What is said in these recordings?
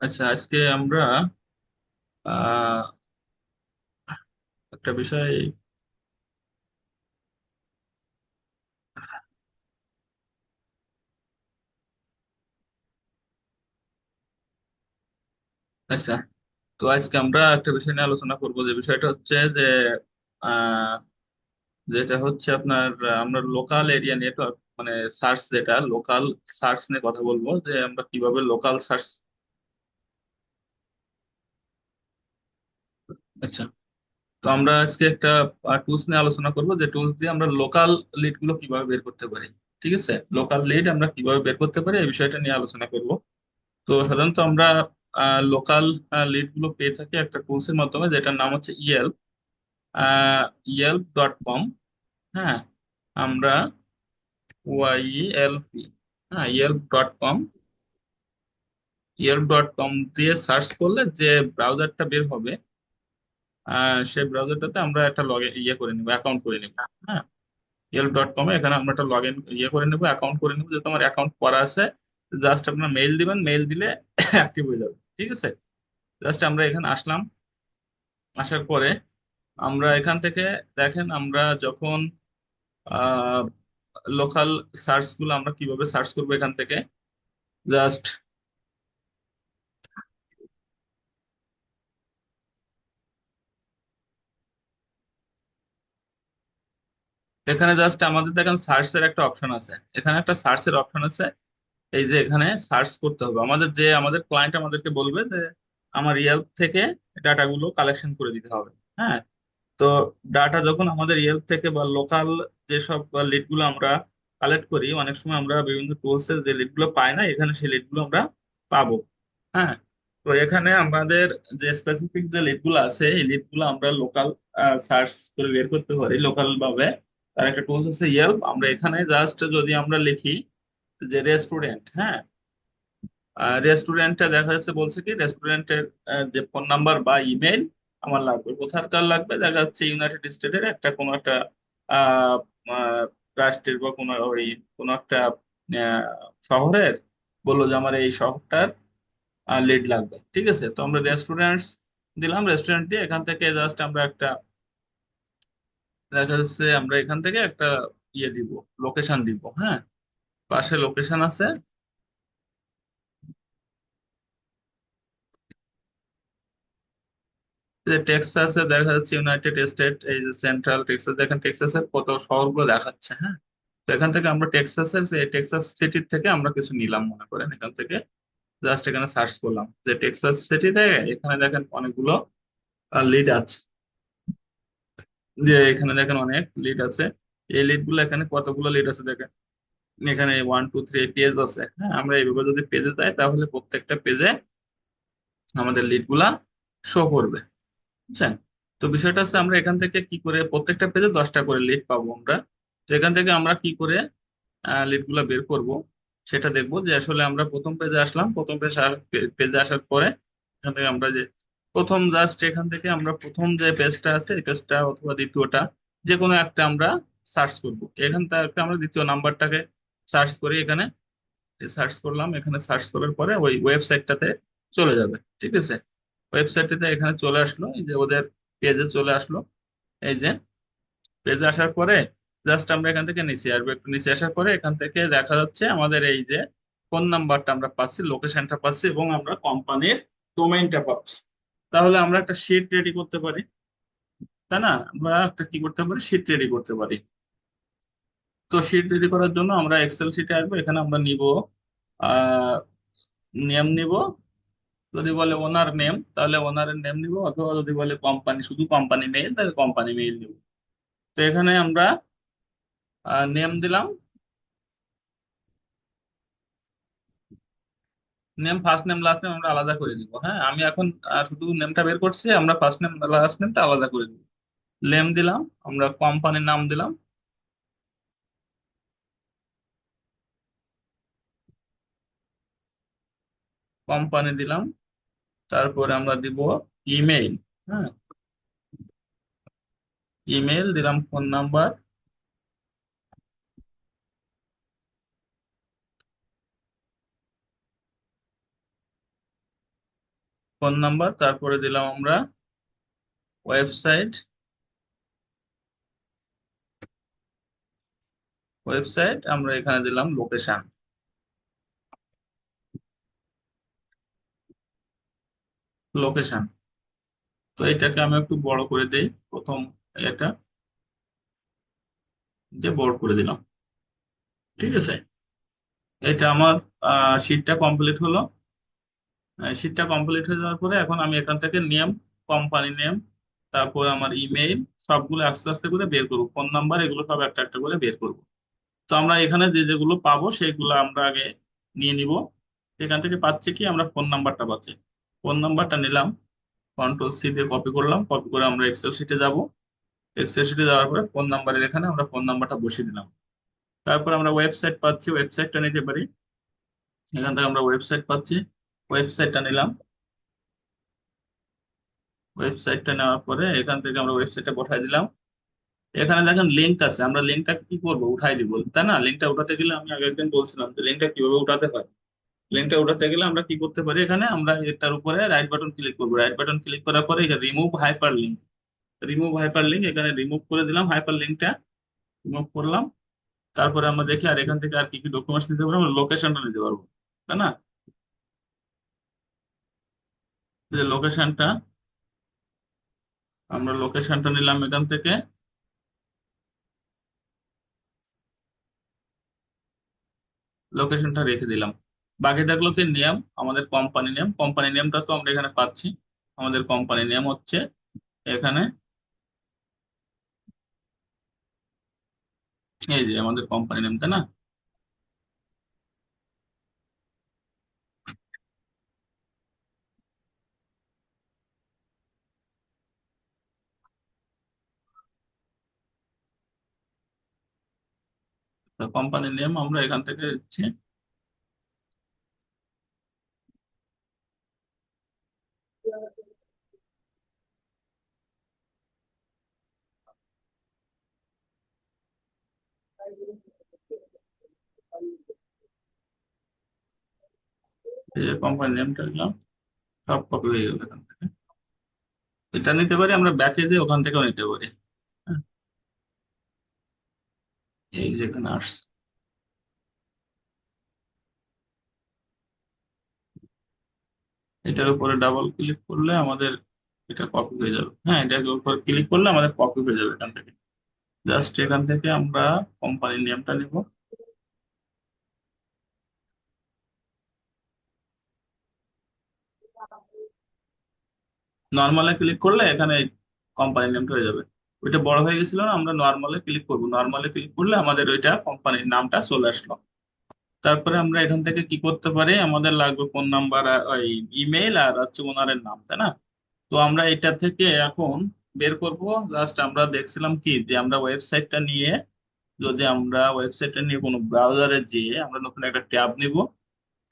আচ্ছা, আজকে আমরা আহ একটা বিষয়। আচ্ছা, তো আজকে আমরা একটা বিষয় নিয়ে আলোচনা করব, যে বিষয়টা হচ্ছে যে আহ যেটা হচ্ছে আপনার আমরা লোকাল এরিয়া নেটওয়ার্ক, মানে সার্চ, যেটা লোকাল সার্চ নিয়ে কথা বলবো, যে আমরা কিভাবে লোকাল সার্চ। আচ্ছা, তো আমরা আজকে একটা টুলস নিয়ে আলোচনা করব, যে টুলস দিয়ে আমরা লোকাল লিড গুলো কিভাবে বের করতে পারি। ঠিক আছে, লোকাল লিড আমরা কিভাবে বের করতে পারি এই বিষয়টা নিয়ে আলোচনা করব। তো সাধারণত আমরা লোকাল লিড গুলো পেয়ে থাকি একটা টুলস এর মাধ্যমে, যেটার নাম হচ্ছে ইয়েল্প.কম। হ্যাঁ, আমরা ওয়াইএলপি, হ্যাঁ, ইয়েল্প.কম দিয়ে সার্চ করলে যে ব্রাউজারটা বের হবে, সেই ব্রাউজারটাতে আমরা একটা লগ ইয়ে করে নিব, অ্যাকাউন্ট করে নিব। হ্যাঁ, ইয়েল্প.কমে এখানে আমরা একটা লগ ইন ইয়ে করে নেবো, অ্যাকাউন্ট করে নেবো। যে তোমার অ্যাকাউন্ট করা আছে, জাস্ট আপনার মেইল দিবেন, মেইল দিলে অ্যাক্টিভ হয়ে যাবে। ঠিক আছে, জাস্ট আমরা এখানে আসলাম। আসার পরে আমরা এখান থেকে, দেখেন, আমরা যখন লোকাল সার্চ গুলো আমরা কিভাবে সার্চ করবো এখান থেকে, জাস্ট এখানে জাস্ট আমাদের দেখেন সার্চ এর একটা অপশন আছে, এখানে একটা সার্চ এর অপশন আছে। এই যে এখানে সার্চ করতে হবে, আমাদের ক্লায়েন্ট আমাদেরকে বলবে যে আমার ইয়েল্প থেকে ডাটাগুলো কালেকশন করে দিতে হবে। হ্যাঁ, তো ডাটা যখন আমাদের ইয়েল্প থেকে বা লোকাল যেসব লিড গুলো আমরা কালেক্ট করি, অনেক সময় আমরা বিভিন্ন টুলস এর যে লিড গুলো পাই না, এখানে সেই লিড গুলো আমরা পাবো। হ্যাঁ, তো এখানে আমাদের যে স্পেসিফিক যে লিড গুলো আছে, এই লিড গুলো আমরা লোকাল সার্চ করে বের করতে পারি লোকাল ভাবে। তার একটা টুলস আছে ইয়েল্প। আমরা এখানে জাস্ট যদি আমরা লিখি যে রেস্টুরেন্ট, হ্যাঁ, রেস্টুরেন্টটা দেখা যাচ্ছে বলছে কি রেস্টুরেন্টের যে ফোন নাম্বার বা ইমেল আমার লাগবে। কোথাকার লাগবে, দেখা যাচ্ছে ইউনাইটেড স্টেটের একটা কোনো একটা রাষ্ট্রের বা কোনো ওই কোনো একটা শহরের, বললো যে আমার এই শহরটার লিড লাগবে। ঠিক আছে, তো আমরা রেস্টুরেন্টস দিলাম, রেস্টুরেন্ট দিয়ে এখান থেকে জাস্ট আমরা একটা, দেখা যাচ্ছে আমরা এখান থেকে একটা ইয়ে দিব, লোকেশন দিব। হ্যাঁ, পাশে লোকেশন আছে, যে টেক্সাসে দেখা যাচ্ছে ইউনাইটেড স্টেট, এই যে সেন্ট্রাল টেক্সাস, দেখেন টেক্সাসের কত শহরগুলো দেখাচ্ছে। হ্যাঁ, তো এখান থেকে আমরা টেক্সাসের, এই টেক্সাস সিটির থেকে আমরা কিছু নিলাম মনে করেন, এখান থেকে জাস্ট এখানে সার্চ করলাম যে টেক্সাস সিটি থেকে। এখানে দেখেন অনেকগুলো লিড আছে, যে এখানে দেখেন অনেক লিড আছে। এই লিড গুলো, এখানে কতগুলো লিড আছে দেখেন, এখানে 1 2 3 পেজ আছে। হ্যাঁ, আমরা এইভাবে যদি পেজে যাই, তাহলে প্রত্যেকটা পেজে আমাদের লিড গুলা শো করবে। বুঝছেন? তো বিষয়টা হচ্ছে আমরা এখান থেকে কি করে প্রত্যেকটা পেজে 10টা করে লিড পাবো আমরা। তো এখান থেকে আমরা কি করে লিড গুলা বের করব সেটা দেখবো। যে আসলে আমরা প্রথম পেজে আসলাম, প্রথম পেজে আসার পরে এখান থেকে আমরা যে প্রথম, জাস্ট এখান থেকে আমরা প্রথম যে পেজটা আছে, এই পেজটা অথবা দ্বিতীয়টা, যে কোনো একটা আমরা সার্চ করব। এখান থেকে আমরা দ্বিতীয় নাম্বারটাকে সার্চ করি, এখানে সার্চ করলাম। এখানে সার্চ করার পরে ওই ওয়েবসাইটটাতে চলে যাবে। ঠিক আছে, ওয়েবসাইটটাতে এখানে চলে আসলো, এই যে ওদের পেজে চলে আসলো। এই যে পেজে আসার পরে জাস্ট আমরা এখান থেকে নিচে আসবো, একটু নিচে আসার পরে এখান থেকে দেখা যাচ্ছে আমাদের এই যে ফোন নাম্বারটা আমরা পাচ্ছি, লোকেশনটা পাচ্ছি, এবং আমরা কোম্পানির ডোমেইনটা পাচ্ছি। তাহলে আমরা একটা শিট রেডি করতে পারি, তাই না? আমরা একটা কি করতে পারি, শিট রেডি করতে পারি। তো শিট রেডি করার জন্য আমরা এক্সেল শিটে আসবো, এখানে আমরা নিব আহ নেম নিব। যদি বলে ওনার নেম, তাহলে ওনারের নেম নিব, অথবা যদি বলে কোম্পানি, শুধু কোম্পানি মেইল, তাহলে কোম্পানি মেইল নিব। তো এখানে আমরা নেম দিলাম। Name, first name last name আমরা আলাদা করে দিব। হ্যাঁ, আমি এখন শুধু নেমটা বের করছি, আমরা ফার্স্ট নেম লাস্ট নেমটা আলাদা করে দিব। নেম দিলাম, আমরা কোম্পানির নাম দিলাম, কোম্পানি দিলাম। তারপরে আমরা দিব ইমেইল। হ্যাঁ, ইমেইল দিলাম, ফোন নাম্বার, ফোন নাম্বার, তারপরে দিলাম আমরা ওয়েবসাইট। ওয়েবসাইট আমরা এখানে দিলাম লোকেশন। লোকেশন। তো এটাকে আমি একটু বড় করে দেই প্রথম, এটা দিয়ে বড় করে দিলাম। ঠিক আছে, এটা আমার শীটটা কমপ্লিট হলো। শীটটা কমপ্লিট হয়ে যাওয়ার পরে এখন আমি এখান থেকে নেম, কোম্পানি নেম, তারপর আমার ইমেইল, সবগুলো আস্তে আস্তে করে বের করবো, ফোন নাম্বার, এগুলো সব একটা একটা করে বের করবো। তো আমরা এখানে যে যেগুলো পাবো সেগুলো আমরা আগে নিয়ে নিব। এখান থেকে পাচ্ছি কি, আমরা ফোন নাম্বারটা পাচ্ছি। ফোন নাম্বারটা নিলাম, কন্ট্রোল সি দিয়ে কপি করলাম, কপি করে আমরা এক্সেল শিটে যাব। এক্সেল শিটে যাওয়ার পরে ফোন নাম্বারের এখানে আমরা ফোন নাম্বারটা বসিয়ে দিলাম। তারপর আমরা ওয়েবসাইট পাচ্ছি, ওয়েবসাইটটা নিতে পারি। এখান থেকে আমরা ওয়েবসাইট পাচ্ছি, ওয়েবসাইটটা নিলাম। ওয়েবসাইটটা নেওয়ার পরে এখান থেকে আমরা ওয়েবসাইটটা বসাই দিলাম। এখানে দেখেন লিঙ্ক আছে, আমরা লিঙ্কটা কি করবো, উঠাই দিব, তাই না? লিঙ্কটা উঠাতে গেলে আমি আগে একদিন বলছিলাম যে লিঙ্কটা কিভাবে উঠাতে হয়। লিঙ্কটা উঠাতে গেলে আমরা কি করতে পারি, এখানে আমরা এটার উপরে রাইট বাটন ক্লিক করবো। রাইট বাটন ক্লিক করার পরে remove hyper link, remove hyper link, এখানে রিমুভ করে দিলাম হাইপার লিঙ্কটা, রিমুভ করলাম। তারপরে আমরা দেখি আর এখান থেকে আর কি কি ডকুমেন্টস নিতে পারবো, আমরা লোকেশনটা নিতে পারবো, তাই না? যে লোকেশনটা, আমরা লোকেশনটা নিলাম এখান থেকে, লোকেশনটা রেখে দিলাম। বাকি থাকলো কি নেম, আমাদের কোম্পানি নেম। কোম্পানি নেমটা তো আমরা এখানে পাচ্ছি, আমাদের কোম্পানি নেম হচ্ছে এখানে, এই যে আমাদের কোম্পানি নেম, তাই না? তো কোম্পানি নেম আমরা এখান থেকে দিচ্ছি। এই যে কোম্পানি নেমটা দিলাম, সব কপি হয়ে গেল এখান থেকে। এটা নিতে পারি আমরা ব্যাকে যে, ওখান থেকেও নিতে পারি। হ্যাঁ, এই যেখানে আসছে, এটার উপরে ডাবল ক্লিক করলে আমাদের এটা কপি হয়ে যাবে। হ্যাঁ, এটার উপর ক্লিক করলে আমাদের কপি হয়ে যাবে এখান থেকে। জাস্ট এখান থেকে আমরা কোম্পানির নেমটা নিব। নর্মালে ক্লিক করলে এখানে কোম্পানি নেমটা হয়ে যাবে। ওইটা বড় হয়ে গেছিল না, আমরা নর্মালে ক্লিক করবো, নর্মালে ক্লিক করলে আমাদের ওইটা কোম্পানির নামটা চলে আসলো। তারপরে আমরা এখান থেকে কি করতে পারি, আমাদের লাগবে ফোন নাম্বার, ওই ইমেল, আর হচ্ছে ওনারের নাম, তাই না? তো আমরা এটা থেকে এখন বের করব। জাস্ট আমরা দেখছিলাম কি, যে আমরা ওয়েবসাইটটা নিয়ে, যদি আমরা ওয়েবসাইটটা নিয়ে কোনো ব্রাউজারে যেয়ে আমরা নতুন একটা ট্যাব নিব।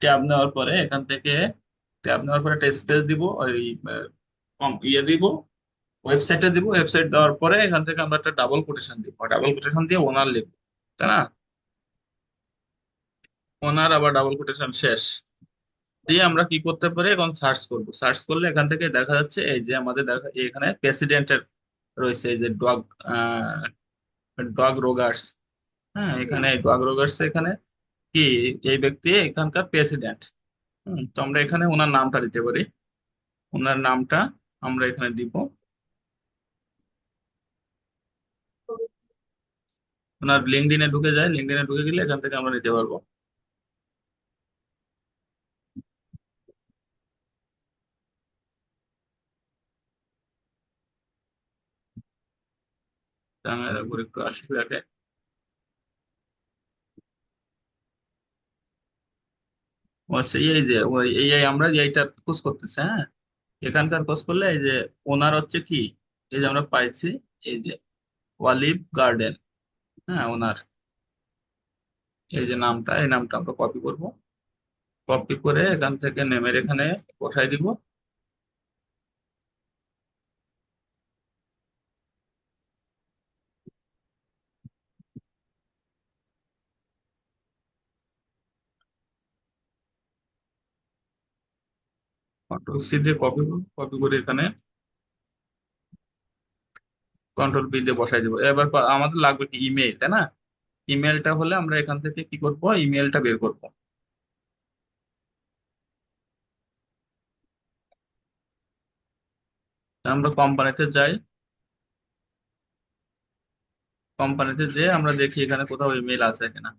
ট্যাব নেওয়ার পরে এখান থেকে, ট্যাব নেওয়ার পরে একটা স্পেস দিব, ওই ইয়ে দিব, ওয়েবসাইটটা দিব। ওয়েবসাইট দেওয়ার পরে এখান থেকে আমরা একটা ডাবল কোটেশন দিব, ডাবল কোটেশন দিয়ে ওনার লিখবো, তাই না? ওনার আবার ডাবল কোটেশন শেষ দিয়ে আমরা কি করতে পারি, এখন সার্চ করব। সার্চ করলে এখান থেকে দেখা যাচ্ছে এই যে আমাদের দেখা এখানে প্রেসিডেন্টের রয়েছে, এই যে ডগ, ডগ রোগার্স। হ্যাঁ, এখানে ডগ রোগার্স এখানে কি, এই ব্যক্তি এখানকার প্রেসিডেন্ট। তো আমরা এখানে ওনার নামটা দিতে পারি। ওনার নামটা আমরা এখানে দিব। ওনার লিঙ্কডইনে ঢুকে যায়, লিঙ্কডইনে ঢুকে গেলে এখান থেকে আমরা নিতে পারবো। ক্যামেরার উপর একটু আসি দেখে। ও সেই, এই যে ওই এই আমরা এইটা খোঁজ করতেছি, হ্যাঁ। এখানকার খোঁজ করলে এই যে ওনার হচ্ছে কি, এই যে আমরা পাইছি, এই যে অলিভ গার্ডেন। হ্যাঁ, ওনার এই যে নামটা, এই নামটা আমরা কপি করব। কপি করে এখান থেকে নেমের এখানে বসাই দিব। কন্ট্রোল সি দিয়ে কপি করবো, কপি করে এখানে কন্ট্রোল বি দিয়ে বসাই দেবো। এবার আমাদের লাগবে কি ইমেল, তাই না? ইমেলটা হলে আমরা এখান থেকে কি করব, ইমেলটা বের করব। আমরা কোম্পানিতে যাই, কোম্পানিতে যে আমরা দেখি এখানে কোথাও ইমেল আছে কিনা।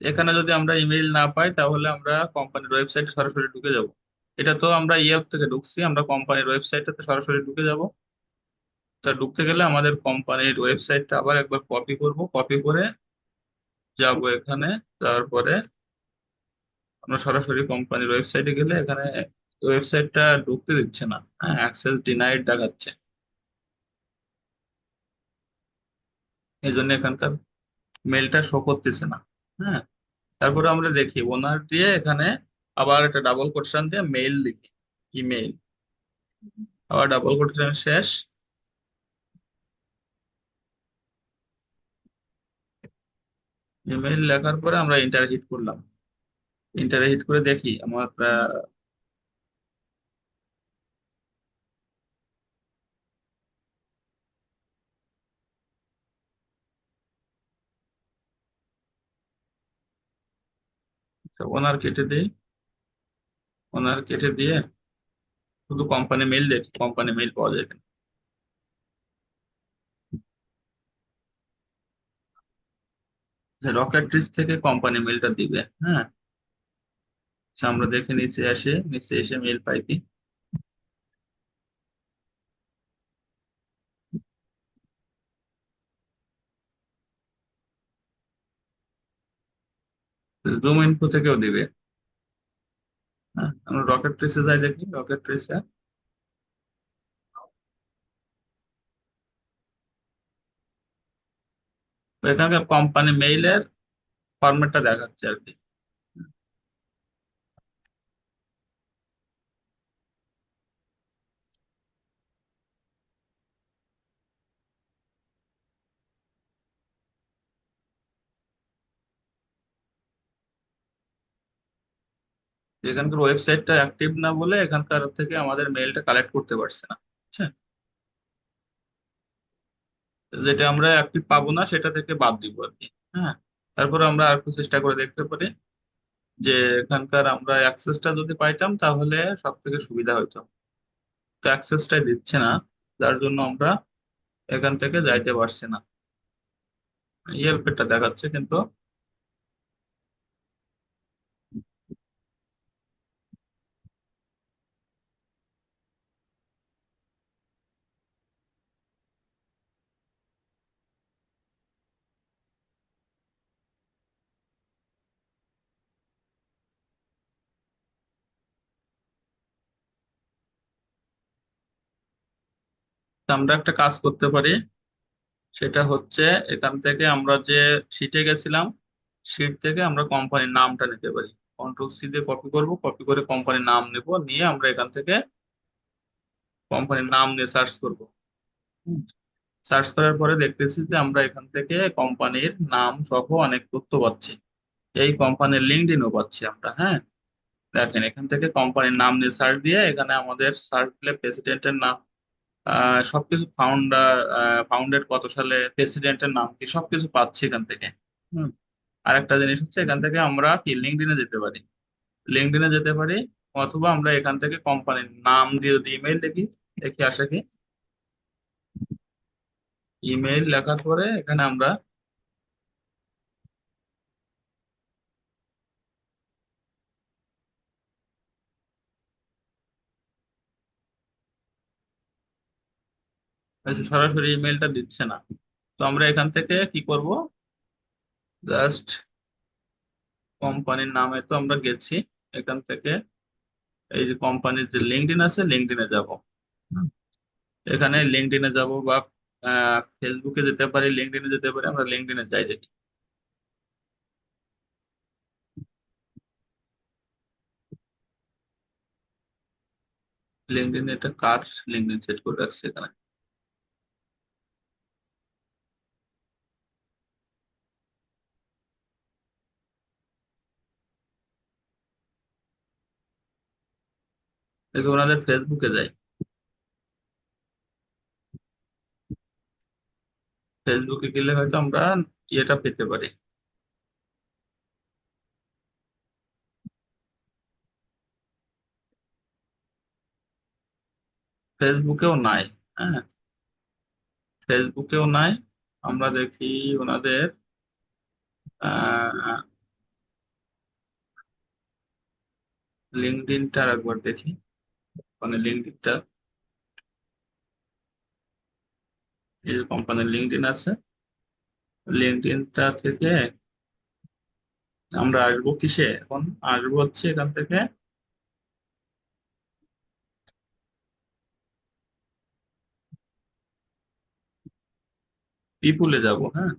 এখানে যদি আমরা ইমেল না পাই তাহলে আমরা কোম্পানির ওয়েবসাইটে সরাসরি ঢুকে যাব। এটা তো আমরা ইয়েব থেকে ঢুকছি, আমরা কোম্পানির ওয়েবসাইটটাতে সরাসরি ঢুকে যাব। তা ঢুকতে গেলে আমাদের কোম্পানির ওয়েবসাইটটা আবার একবার কপি করব, কপি করে যাব এখানে। তারপরে আমরা সরাসরি কোম্পানির ওয়েবসাইটে গেলে এখানে ওয়েবসাইটটা ঢুকতে দিচ্ছে না, হ্যাঁ, অ্যাক্সেস ডিনাইড দেখাচ্ছে। এই জন্য এখানকার মেলটা শো করতেছে না। হ্যাঁ, তারপরে আমরা দেখি ওনার দিয়ে এখানে আবার একটা ডাবল কোটেশন দিয়ে মেইল লিখি, ইমেইল। আবার ডাবল কোটেশন শেষ, ইমেইল লেখার পরে আমরা ইন্টার হিট করলাম। ইন্টার হিট করে দেখি আমার ওনার কেটে দিই, ওনার কেটে দিয়ে শুধু কোম্পানি মেইল দেখি, কোম্পানি মেইল পাওয়া যায় কিনা। রকেট্রিজ থেকে কোম্পানি মেইলটা দিবে, হ্যাঁ। আচ্ছা, আমরা দেখে নিচে আসে, নিচে এসে মেইল পাই কি। জুম ইনফো থেকেও দিবে। হ্যাঁ, আমরা রকেট ট্রিসে যাই, দেখি রকেট ট্রিসে এখানকার কোম্পানি মেইলের ফরম্যাটটা দেখাচ্ছে আর কি। এখানকার ওয়েবসাইটটা অ্যাক্টিভ না বলে এখানকার থেকে আমাদের মেইলটা কালেক্ট করতে পারছে না। আচ্ছা, যেটা আমরা অ্যাক্টিভ পাবো না সেটা থেকে বাদ দিব আর কি। হ্যাঁ, তারপরে আমরা আর একটু চেষ্টা করে দেখতে পারি যে এখানকার আমরা অ্যাক্সেসটা যদি পাইতাম তাহলে সব থেকে সুবিধা হতো। তো অ্যাক্সেসটাই দিচ্ছে না, যার জন্য আমরা এখান থেকে যাইতে পারছি না। ইয়েলপেরটা দেখাচ্ছে কিন্তু। তো আমরা একটা কাজ করতে পারি, সেটা হচ্ছে এখান থেকে আমরা যে শিটে গেছিলাম, শিট থেকে আমরা কোম্পানির নামটা নিতে পারি। কন্ট্রোল সি দিয়ে কপি করব, কপি করে কোম্পানির নাম নেব, নিয়ে আমরা এখান থেকে কোম্পানির নাম দিয়ে সার্চ করব। সার্চ করার পরে দেখতেছি যে আমরা এখান থেকে কোম্পানির নাম সহ অনেক তথ্য পাচ্ছি। এই কোম্পানির লিঙ্কডইনও পাচ্ছি আমরা, হ্যাঁ। দেখেন এখান থেকে কোম্পানির নাম দিয়ে সার্চ দিয়ে এখানে আমাদের সার্চ দিলে প্রেসিডেন্টের নাম, সবকিছু ফাউন্ডেড কত সালে, প্রেসিডেন্টের নাম কি, সবকিছু পাচ্ছি এখান থেকে। হুম। আরেকটা জিনিস হচ্ছে এখান থেকে আমরা কি লিঙ্কডইনে যেতে পারি, লিঙ্কডইনে যেতে পারি। অথবা আমরা এখান থেকে কোম্পানির নাম দিয়ে যদি ইমেল লিখি, দেখি আসে কি। ইমেল লেখার পরে এখানে আমরা সরাসরি ইমেলটা দিচ্ছে না। তো আমরা এখান থেকে কি করব, জাস্ট কোম্পানির নামে তো আমরা গেছি, এখান থেকে এই যে কোম্পানির যে লিঙ্কডইন আছে লিঙ্কডইনে যাব। এখানে লিঙ্কডইনে যাব বা ফেসবুকে যেতে পারি, লিঙ্কডইনে যেতে পারি, আমরা লিঙ্কডইনে যাই দেখি। লিঙ্কডইন এটা কার লিঙ্কডইন সেট করে রাখছে এখানে? দেখি ওনাদের ফেসবুকে যাই। ফেসবুকে গেলে হয়তো আমরা ইয়েটা পেতে পারি। ফেসবুকেও নাই। হ্যাঁ, ফেসবুকেও নাই। আমরা দেখি ওনাদের আহ লিঙ্কডইনটা একবার দেখি। মানে লিঙ্কডইনটা, এই যে কোম্পানির লিঙ্কডইন আছে, লিঙ্কডইনটা থেকে আমরা আসবো কিসে এখন? আসবো হচ্ছে এখান থেকে পিপুলে যাব। হ্যাঁ,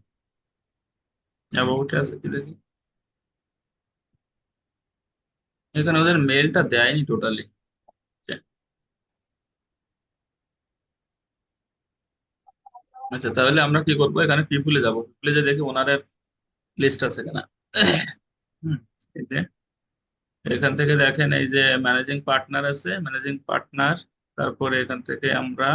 অ্যাবাউটে আছে কি দেখি। এখানে ওদের মেলটা দেয়নি টোটালি। আচ্ছা, তাহলে আমরা কি করবো, এখানে পিপুলে যাব, পিপুলে যে দেখি ওনারের লিস্ট আছে কিনা। হুম, এই যে এখান থেকে দেখেন, এই যে ম্যানেজিং পার্টনার আছে, ম্যানেজিং পার্টনার। তারপরে এখান থেকে আমরা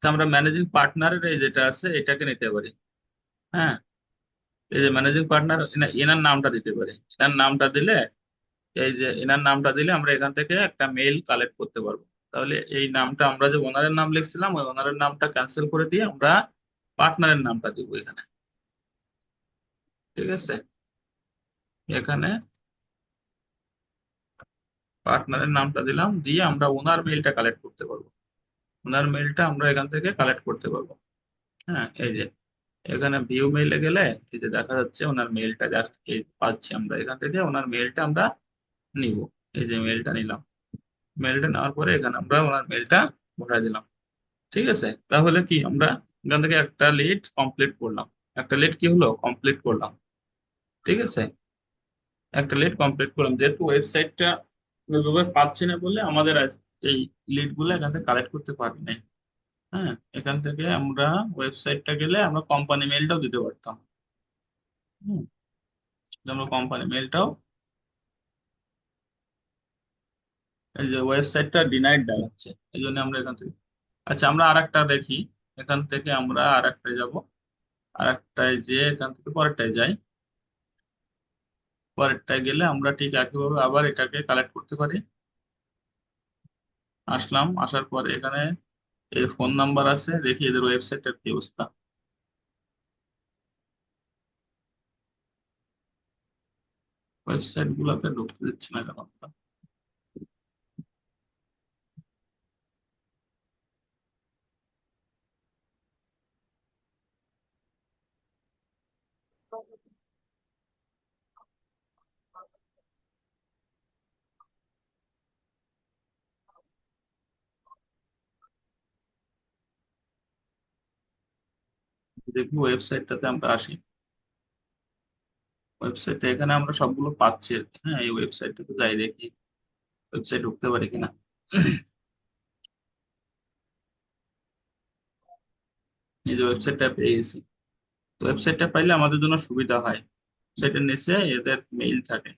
আমরা ম্যানেজিং পার্টনারের এই যেটা আছে এটাকে নিতে পারি। হ্যাঁ, এই যে ম্যানেজিং পার্টনার, এনার নামটা দিতে পারি। এনার নামটা দিলে, এই যে এনার নামটা দিলে আমরা এখান থেকে একটা মেইল কালেক্ট করতে পারবো। তাহলে এই নামটা, আমরা যে ওনারের নাম লিখছিলাম ওই ওনারের নামটা ক্যান্সেল করে দিয়ে আমরা পার্টনারের নামটা দিব এখানে। ঠিক আছে, এখানে পার্টনারের নামটা দিলাম, দিয়ে আমরা ওনার মেইলটা কালেক্ট করতে পারবো। ওনার মেইলটা আমরা এখান থেকে কালেক্ট করতে পারবো। হ্যাঁ, এই যে এখানে ভিউ মেইলে গেলে এই যে দেখা যাচ্ছে ওনার মেইলটা পাচ্ছি আমরা এখান থেকে। ওনার মেইলটা আমরা নিব। এই যে মেইলটা নিলাম, মেইলটা নেওয়ার পরে এখানে আমরা ওনার মেইলটা ভরে দিলাম। ঠিক আছে, তাহলে কি আমরা এখান থেকে একটা লিড কমপ্লিট করলাম। একটা লিড কি হলো, কমপ্লিট করলাম। ঠিক আছে, একটা লিড কমপ্লিট করলাম। যেহেতু ওয়েবসাইটটা ওইভাবে পাচ্ছি না বলে আমাদের এই লিড গুলো এখান থেকে কালেক্ট করতে পারি না। হ্যাঁ, এখান থেকে আমরা ওয়েবসাইটটা গেলে আমরা কোম্পানি মেলটাও দিতে পারতাম। হুম, আমরা কোম্পানি মেলটাও, এই যে ওয়েবসাইটটা ডিনাইড দেখাচ্ছে, এই জন্য আমরা এখান থেকে। আচ্ছা, আমরা আরেকটা দেখি। এখান থেকে আমরা আরেকটায় যাব। আরেকটায় যে এখান থেকে পরেরটায় যাই। পরেরটায় গেলে আমরা ঠিক একইভাবে আবার এটাকে কালেক্ট করতে পারি। আসলাম, আসার পরে এখানে এই ফোন নাম্বার আছে, দেখি এদের ওয়েবসাইটের কি অবস্থা। ওয়েবসাইট গুলোতে ঢুকতে দিচ্ছে না কেন আমরা? দেখি ওয়েবসাইটটাতে আমরা আসি। ওয়েবসাইটে এখানে আমরা সবগুলো পাচ্ছি আর কি। হ্যাঁ, এই ওয়েবসাইটটাতে যাই দেখি ওয়েবসাইট ঢুকতে পারি কিনা। এই যে ওয়েবসাইটটা পেয়ে গেছি। ওয়েবসাইটটা পাইলে আমাদের জন্য সুবিধা হয়। সেটার নিচে এদের মেইল থাকে।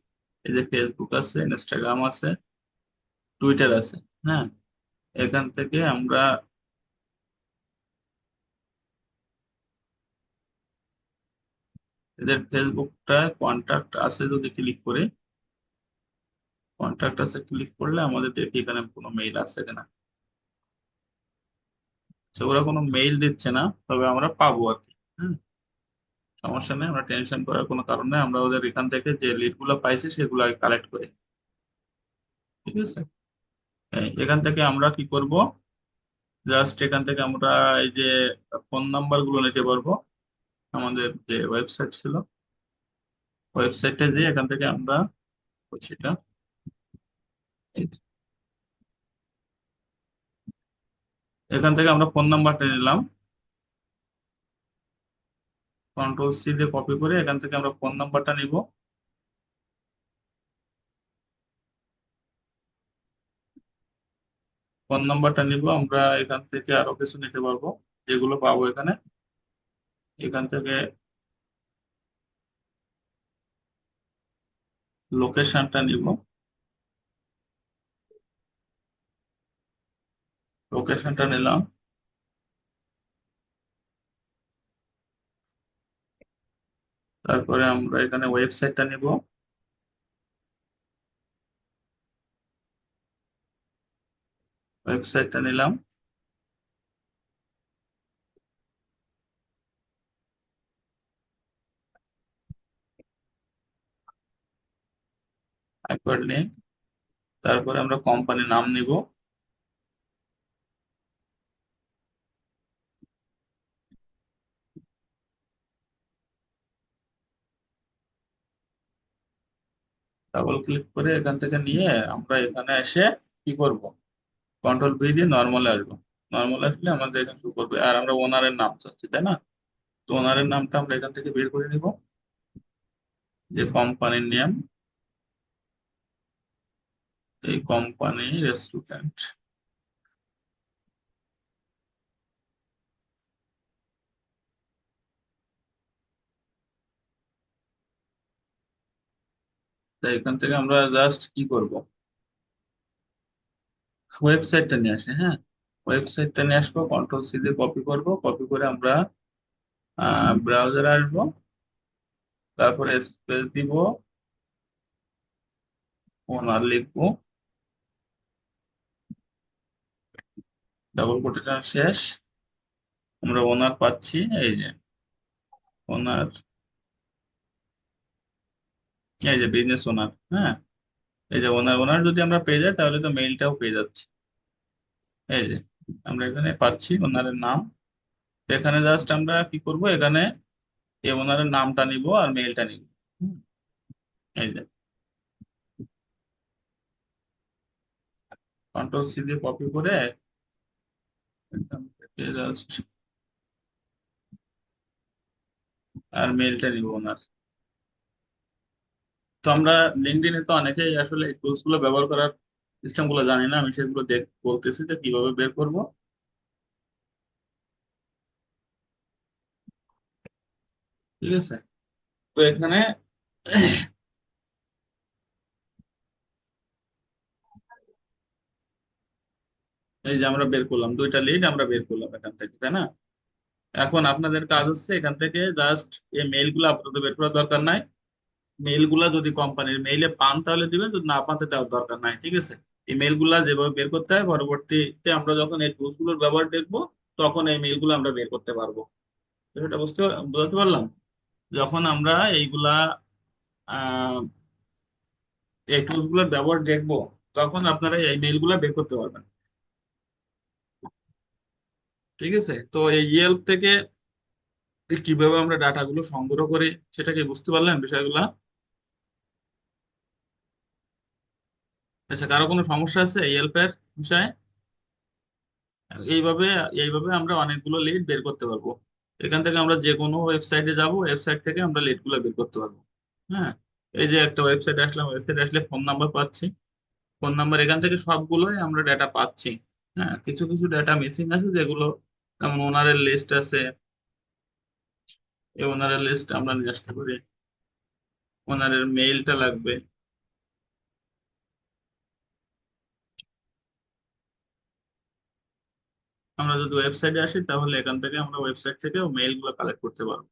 এই যে ফেসবুক আছে, ইনস্টাগ্রাম আছে, টুইটার আছে। হ্যাঁ, এখান থেকে আমরা এদের ফেসবুকটা কন্টাক্ট আছে যদি ক্লিক করে, কন্টাক্ট আছে ক্লিক করলে আমাদের দেখি এখানে কোনো মেইল আছে কিনা। তো ওরা কোনো মেইল দিচ্ছে না, তবে আমরা পাবো আর কি। হ্যাঁ, সমস্যা নেই, আমরা টেনশন করার কোনো কারণ নেই। আমরা ওদের এখান থেকে যে লিড গুলো পাইছি সেগুলো আগে কালেক্ট করি। ঠিক আছে, এখান থেকে আমরা কি করব, জাস্ট এখান থেকে আমরা এই যে ফোন নাম্বার গুলো নিতে পারবো। আমাদের যে ওয়েবসাইট ছিল, ওয়েবসাইটে যে এখান থেকে আমরা সেটা, এখান থেকে আমরা ফোন নাম্বারটা নিলাম। কন্ট্রোল সি দিয়ে কপি করে এখান থেকে আমরা ফোন নাম্বারটা নিব। ফোন নাম্বারটা নিব আমরা এখান থেকে, আরো কিছু নিতে পারবো যেগুলো পাবো এখানে। এখান থেকে লোকেশনটা নিব। লোকেশনটা নিলাম। তারপরে আমরা এখানে ওয়েবসাইটটা নিব। ওয়েবসাইটটা নিলাম। Hyper link. তারপরে আমরা কোম্পানির নাম নিব। ডাবল ক্লিক করে এখান থেকে নিয়ে আমরা এখানে এসে কি করব, কন্ট্রোল ভি দিয়ে নর্মালে আসবো। নর্মাল আসলে আমাদের এখানে শুরু করবে, আর আমরা ওনারের নাম চাচ্ছি, তাই না? তো ওনারের নামটা আমরা এখান থেকে বের করে নিব, যে কোম্পানির নেম, এই কোম্পানি রেস্টুরেন্ট। তাই এখান থেকে আমরা জাস্ট কি করব, ওয়েবসাইটটা নিয়ে আসি, হ্যাঁ। ওয়েবসাইটটা নিয়ে আসবো, কন্ট্রোল সি দিয়ে কপি করব, কপি করে আমরা ব্রাউজারে আসবো। তারপরে স্পেস দিব, ওনার লিখবো, ডাবল কোটেশন শেষ। আমরা ওনার পাচ্ছি, এই যে ওনার, এই যে বিজনেস ওনার, হ্যাঁ। এই যে ওনার, ওনার যদি আমরা পেয়ে যাই তাহলে তো মেইলটাও পেয়ে যাচ্ছি। এই যে আমরা এখানে পাচ্ছি ওনারের নাম। তো এখানে জাস্ট আমরা কি করব, এখানে এই ওনারের নামটা নিব আর মেইলটা নিব। হুম, এই যে কন্ট্রোল সি দিয়ে কপি করে এখান থেকে জাস্ট আর মেইলটা নিব ওনার। তো আমরা লিঙ্কডইনে তো অনেকেই আসলে এই টুলস গুলো ব্যবহার করার সিস্টেম গুলো জানি না, আমি সেগুলো বলতেছি যে কিভাবে বের করব। ঠিক আছে। তো এখানে এই যে আমরা বের করলাম, দুইটা লিড আমরা বের করলাম এখান থেকে, তাই না? এখন আপনাদের কাজ হচ্ছে এখান থেকে জাস্ট এই মেইল গুলো আপাতত বের করার দরকার নাই। মেইল গুলা যদি কোম্পানির মেইলে পান তাহলে দিবেন, যদি না পান তো দেওয়ার দরকার নাই, ঠিক আছে? এই মেইল গুলা যেভাবে বের করতে হয়, পরবর্তীতে আমরা যখন এই টুলস গুলোর ব্যবহার দেখবো তখন এই মেইল গুলো আমরা বের করতে পারবো। এটা বুঝতে পারলাম। যখন আমরা এইগুলা আহ এই টুলস গুলোর ব্যবহার দেখবো তখন আপনারা এই মেইল গুলা বের করতে পারবেন। ঠিক আছে, তো এই ইয়েল্প থেকে কিভাবে আমরা ডাটাগুলো সংগ্রহ করি সেটা কি বুঝতে পারলেন বিষয়গুলো? আচ্ছা, কারো কোনো সমস্যা আছে এই হেল্পের বিষয়ে? এইভাবে এইভাবে আমরা অনেকগুলো লিড বের করতে পারবো। এখান থেকে আমরা যে কোনো ওয়েবসাইটে যাব, ওয়েবসাইট থেকে আমরা লিড গুলো বের করতে পারবো। হ্যাঁ, এই যে একটা ওয়েবসাইট আসলাম, ওয়েবসাইট আসলে ফোন নাম্বার পাচ্ছি। ফোন নাম্বার, এখান থেকে সবগুলোই আমরা ডেটা পাচ্ছি। হ্যাঁ, কিছু কিছু ডেটা মিসিং আছে যেগুলো, যেমন ওনারের লিস্ট আছে। এই ওনারের লিস্ট আমরা নিয়ে আসতে পারি। ওনারের মেইলটা লাগবে। আমরা যদি ওয়েবসাইটে আসি তাহলে এখান থেকে আমরা ওয়েবসাইট থেকে মেইল গুলো কালেক্ট করতে পারবো।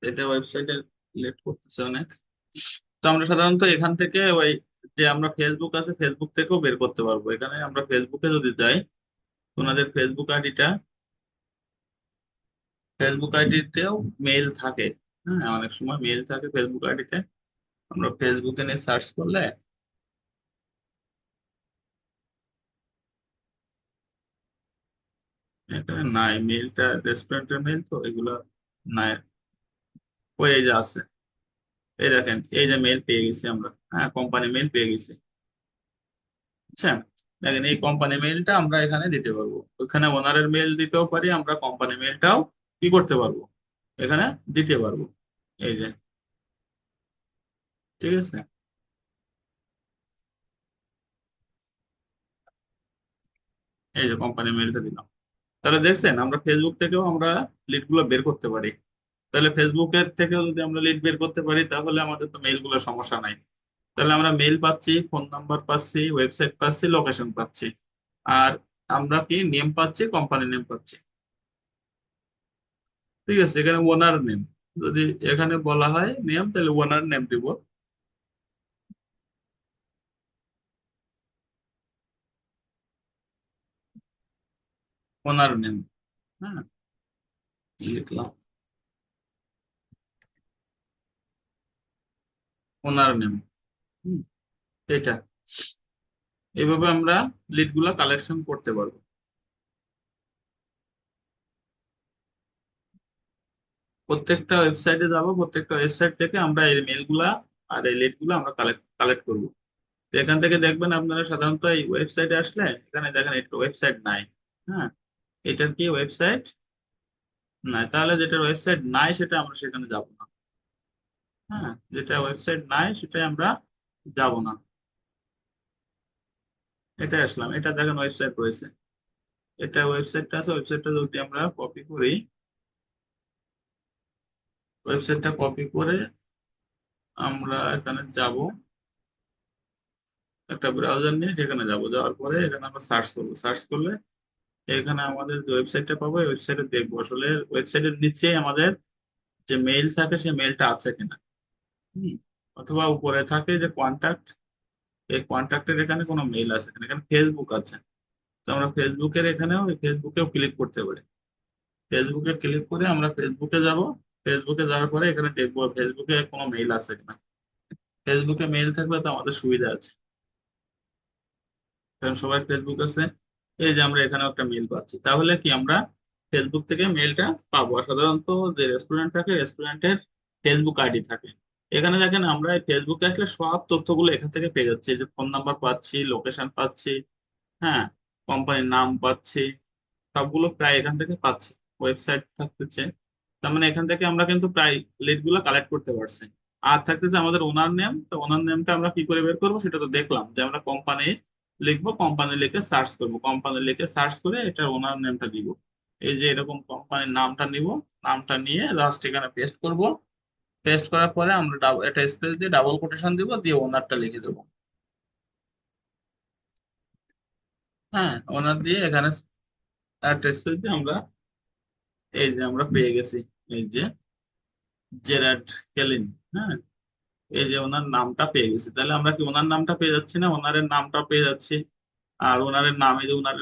এটা ওয়েবসাইটে লেট করতেছে অনেক। তো আমরা সাধারণত এখান থেকে ওই, যে আমরা ফেসবুক আছে ফেসবুক থেকেও বের করতে পারবো। এখানে আমরা ফেসবুকে যদি যাই, ওনাদের ফেসবুক আইডিটা, ফেসবুক আইডিতেও মেইল থাকে। হ্যাঁ, অনেক সময় মেল থাকে ফেসবুক আইডিতে, আমরা ফেসবুকে নিয়ে সার্চ করলে এখানে নাই মেলটা, রেস্টুরেন্টের মেল তো এগুলা নাই। ওই এই যে আছে, এই দেখেন এই যে মেল পেয়ে গেছি আমরা, হ্যাঁ কোম্পানি মেল পেয়ে গেছি, বুঝছেন? দেখেন এই কোম্পানি মেলটা আমরা এখানে দিতে পারবো, ওখানে ওনারের মেল দিতেও পারি, আমরা কোম্পানি মেলটাও কি করতে পারবো, এখানে দিতে পারবো। এই যে, ঠিক আছে। এই যে কোম্পানি মেলটা দিলাম। তাহলে দেখছেন আমরা ফেসবুক থেকেও আমরা লিড গুলো বের করতে পারি। তাহলে ফেসবুকের থেকেও যদি আমরা লিড বের করতে পারি তাহলে আমাদের তো মেইল গুলো সমস্যা নাই। তাহলে আমরা মেইল পাচ্ছি, ফোন নাম্বার পাচ্ছি, ওয়েবসাইট পাচ্ছি, লোকেশন পাচ্ছি, আর আমরা কি নেম পাচ্ছি, কোম্পানি নেম পাচ্ছি। ঠিক আছে, এখানে ওনার নেম, যদি এখানে বলা হয় নেম তাহলে ওনার নেম দিব। ওনার নেম, হ্যাঁ, লিখলাম ওনার নেম, এটা। এইভাবে আমরা লিড গুলা কালেকশন করতে পারবো। প্রত্যেকটা ওয়েবসাইটে যাব, প্রত্যেকটা ওয়েবসাইট থেকে আমরা এই মেল গুলা আর এই লিড গুলা আমরা কালেক্ট কালেক্ট করবো। তো এখান থেকে দেখবেন আপনারা সাধারণত এই ওয়েবসাইটে আসলে এখানে দেখেন একটা ওয়েবসাইট নাই। হ্যাঁ, এটার কি ওয়েবসাইট নাই, তাহলে যেটা ওয়েবসাইট নাই সেটা আমরা সেখানে যাব না। হ্যাঁ, যেটা ওয়েবসাইট নাই সেটাই আমরা যাব না। এটা আসলাম, এটা দেখেন ওয়েবসাইট রয়েছে, এটা ওয়েবসাইটটা আছে, ওয়েবসাইটটা যদি আমরা কপি করি, ওয়েবসাইটটা কপি করে আমরা এখানে যাব, একটা ব্রাউজার নিয়ে সেখানে যাব, যাওয়ার পরে এখানে আমরা সার্চ করবো, সার্চ করলে এখানে আমাদের যে ওয়েবসাইটটা পাবো এই ওয়েবসাইটে দেখবো আসলে ওয়েবসাইটের নিচে আমাদের যে মেইল থাকে সেই মেইলটা আছে কিনা। হুম, অথবা উপরে থাকে যে কন্টাক্ট, এই কন্টাক্টের এখানে কোনো মেইল আছে কিনা, এখানে ফেসবুক আছে, তো আমরা ফেসবুকের এখানেও ফেসবুকেও ক্লিক করতে পারি। ফেসবুকে ক্লিক করে আমরা ফেসবুকে যাব, ফেসবুকে যাওয়ার পরে এখানে দেখবো ফেসবুকে কোনো মেইল আছে কিনা। ফেসবুকে মেইল থাকলে তো আমাদের সুবিধা আছে, কারণ সবাই ফেসবুক আছে। এই যে আমরা এখানে একটা মেইল পাচ্ছি, তাহলে কি আমরা ফেসবুক থেকে মেইলটা পাবো। আর সাধারণত যে রেস্টুরেন্ট থাকে রেস্টুরেন্টের ফেসবুক আইডি থাকে, এখানে দেখেন আমরা এই ফেসবুকে আসলে সব তথ্যগুলো এখান থেকে পেয়ে যাচ্ছি, এই যে ফোন নাম্বার পাচ্ছি, লোকেশন পাচ্ছি, হ্যাঁ, কোম্পানির নাম পাচ্ছি, সবগুলো প্রায় এখান থেকে পাচ্ছি। ওয়েবসাইট থাকতেছে, তার মানে এখান থেকে আমরা কিন্তু প্রায় লিড গুলো কালেক্ট করতে পারছি। আর থাকতেছে আমাদের ওনার নেম, তো ওনার নেমটা আমরা কি করে বের করবো সেটা তো দেখলাম, যে আমরা কোম্পানি লিখবো, কোম্পানি লিখে সার্চ করবো, কোম্পানি লিখে সার্চ করে এটা ওনার নেমটা দিব। এই যে এরকম কোম্পানির নামটা নিব, নামটা নিয়ে জাস্ট এখানে পেস্ট করব, পেস্ট করার পরে আমরা এটা স্পেস দিয়ে ডাবল কোটেশন দিব, দিয়ে ওনারটা লিখে দেবো। হ্যাঁ, ওনার দিয়ে এখানে একটা স্পেস দিয়ে আমরা, এই যে আমরা পেয়ে গেছি, এই যে জেরার্ড কেলিন, হ্যাঁ, এই যে ওনার নামটা পেয়ে গেছি, তাহলে আমরা কি ওনার নামটা পেয়ে যাচ্ছি না, ওনারের নামটা পেয়ে যাচ্ছি। আর ওনারের নামে যে ওনার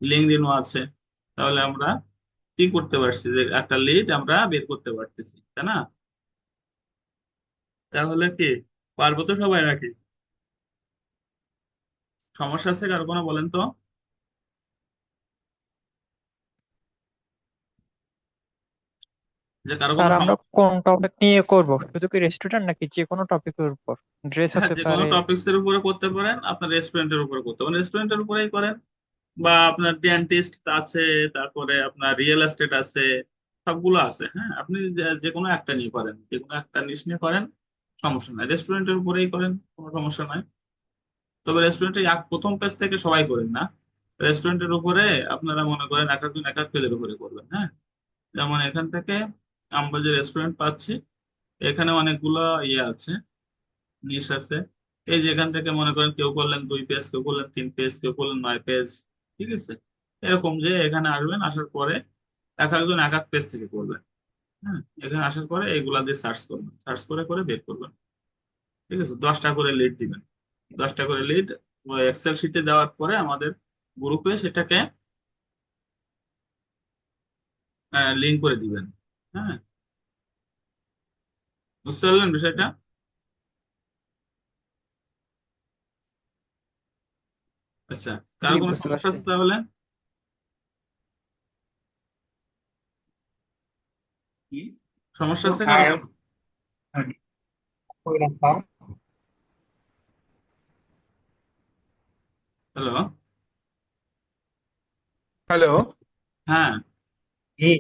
লিঙ্কডইনও আছে, তাহলে আমরা কি করতে পারছি, যে একটা লিড আমরা বের করতে পারতেছি, তাই না? তাহলে কি পারবো তো সবাই নাকি? সমস্যা আছে কারো কোনো বলেন তো? যে কারো কোনো আর আমরা কোন টপিক নিয়ে করব, শুধু কি রেস্টুরেন্ট নাকি যে কোনো টপিকের উপর? ড্রেস হ্যাঁ, হতে যে কোনো পারে। টপিকস এর উপরে করতে পারেন, আপনার রেস্টুরেন্টের উপরে করতে পারেন, রেস্টুরেন্টের উপরেই করেন, বা আপনার ডেন্টিস্ট আছে, তারপরে আপনার রিয়েল এস্টেট আছে, সবগুলো আছে। হ্যাঁ, আপনি যে যে কোনো একটা নিয়ে করেন, যে কোনো একটা নিশ নিয়ে করেন, সমস্যা নাই, রেস্টুরেন্টের উপরেই করেন, কোনো সমস্যা নাই। তবে রেস্টুরেন্টে এক প্রথম পেজ থেকে সবাই করেন না, রেস্টুরেন্টের উপরে আপনারা মনে করেন এক একজন এক এক পেজের উপরে করবেন। হ্যাঁ, যেমন এখান থেকে আমরা যে রেস্টুরেন্ট পাচ্ছি, এখানে অনেকগুলো ইয়ে আছে, নিশ আছে। এই যে এখান থেকে মনে করেন কেউ করলেন 2 পেজ, কেউ করলেন 3 পেজ, কেউ করলেন 9 পেজ, ঠিক আছে। এরকম যে এখানে আসবেন, আসার পরে এক একজন এক এক পেজ থেকে করবেন। হ্যাঁ, এখানে আসার পরে এইগুলা দিয়ে সার্চ করবেন, সার্চ করে করে বের করবেন। ঠিক আছে, 10টা করে লিড দিবেন, 10টা করে লিড এক্সেল শিটে দেওয়ার পরে আমাদের গ্রুপে সেটাকে লিঙ্ক করে দিবেন। হ্যাঁ, বুঝতে পারলেন বিষয়টা? আচ্ছা, জি, কারো কোনো বুঝতে সমস্যা পারছি। আছে তাহলে? কি? সমস্যা আছে কারো? আর কইরা স্যার। হ্যালো। হ্যালো। হ্যাঁ, জি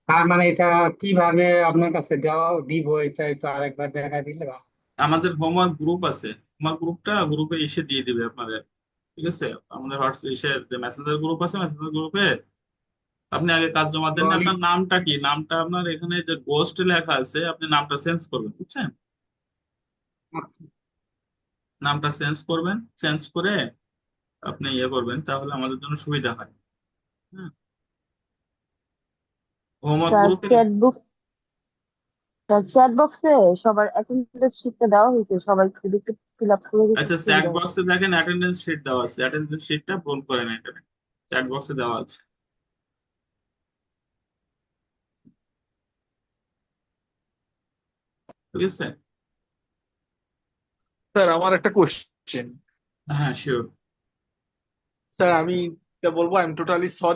স্যার, মানে এটা কিভাবে আপনার কাছে দেওয়া দিব, এটা একটু আরেকবার দেখা দিলে ভালো। আমাদের হোমওয়ার্ক গ্রুপ আছে, হোমওয়ার্ক গ্রুপে এসে দিয়ে দিবে আপনাদের। ঠিক আছে, আমাদের হোয়াটসঅ্যাপ এসে যে মেসেঞ্জার গ্রুপ আছে, মেসেঞ্জার গ্রুপে আপনি আগে কাজ জমা দেন। আপনার লিস্ট নামটা কি? নামটা আপনার এখানে যে গোস্ট লেখা আছে, আপনি নামটা চেঞ্জ করবেন, বুঝছেন? আছে। নামটা চেঞ্জ করবেন, চেঞ্জ করে আপনি ইয়ে করবেন, তাহলে আমাদের জন্য সুবিধা হয়। হ্যাঁ, হোমওয়ার্ক স্যার গ্রুপে। চ্যাট বক্সে সবার অ্যাটেন্ডেন্স শিটটা দেওয়া হয়েছে, সবাই শুধু একটু ফিল আপ করে দিতে আচ্ছা, চ্যাট সুবিধা হবে। বক্সে দেখেন অ্যাটেন্ডেন্স শিট দেওয়া আছে, অ্যাটেন্ডেন্স শিটটা পূরণ করেন, এটা চ্যাট বক্সে দেওয়া আছে। ঠিক আছে। স্যার আমার একটা কোশ্চেন। হ্যাঁ, শিওর। স্যার আমি এটা বলবো, আই এম টোটালি সরি।